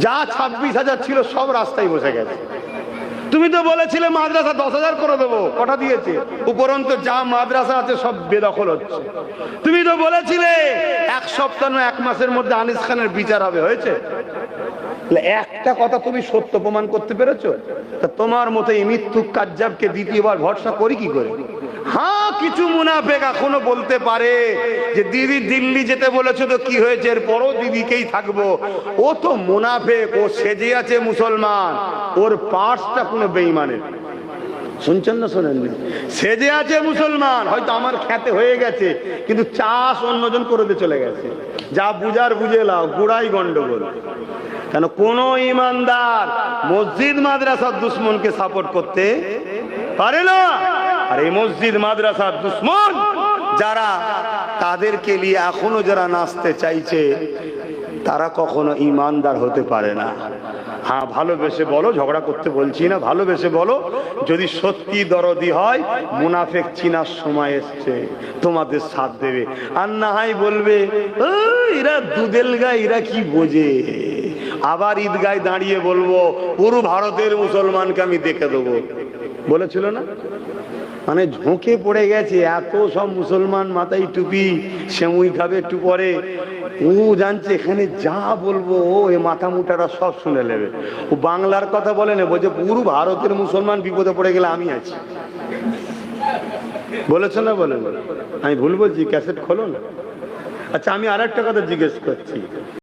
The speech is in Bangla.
যা 26,000 ছিল সব রাস্তায় বসে গেছে। তুমি তো বলেছিলে মাদ্রাসা 10,000 করে দেবো, কটা দিয়েছে? উপরন্তু যা মাদ্রাসা আছে সব বেদখল হচ্ছে। তুমি তো বলেছিলে 1 সপ্তাহ 1 মাসের মধ্যে আনিস খানের বিচার হবে, হয়েছে? একটা কথা তুমি সত্য প্রমাণ করতে পেরেছো? তা তোমার মতো এই মিথ্যুক কাজ্জাবকে দ্বিতীয়বার ভরসা করি কি করে? হ্যাঁ, কিছু মুনাফেক এখনো বলতে পারে যে দিদি দিল্লি যেতে বলেছো তো কি হয়েছে, এরপরও দিদিকেই থাকবো। ও তো মুনাফেক, ও সেজে আছে মুসলমান, ওর পার্টসটা কোনো বেঈমানের। শুনছেন না শোনেননি? সেজে আছে মুসলমান, হয়তো আমার খ্যাতে হয়ে গেছে, কিন্তু চাষ অন্যজন করে দিয়ে চলে গেছে। যা বুঝার বুঝে লাও, গুড়াই গন্ডগোল। কেন কোন ইমানদার মসজিদ মাদ্রাসার দুশ্মনকে সাপোর্ট করতে পারে না। আর এই মসজিদ মাদ্রাসার দুশ্মন যারা, তাদেরকে নিয়ে এখনো যারা নাচতে চাইছে, তারা কখনো ইমানদার হতে পারে না। হ্যাঁ, ভালোবেসে বলো, ঝগড়া করতে বলছি না, ভালোবেসে বলো। যদি সত্যি দরদি হয়, মুনাফেক চিনার সময় এসছে, তোমাদের সাথ দেবে। আর না হয় বলবে এরা দুধেল গায়ে, এরা কি বোঝে। আবার ঈদগায় দাঁড়িয়ে বলবো পুরো ভারতের মুসলমানকে আমি দেখে দেবো, বলেছিল না? মানে ঝোঁকে পড়ে গেছে এত সব মুসলমান, মাথায় টুপি, সেমুই খাবে একটু পরে। ও জানছে এখানে যা বলবো ও এ মাথা মুটারা সব শুনে নেবে। ও বাংলার কথা বলে না, বলছে পুরো ভারতের মুসলমান বিপদে পড়ে গেলে আমি আছি। বলেছ না? বলে আমি ভুল বলছি? ক্যাসেট খোলো না। আচ্ছা, আমি আর একটা কথা জিজ্ঞেস করছি।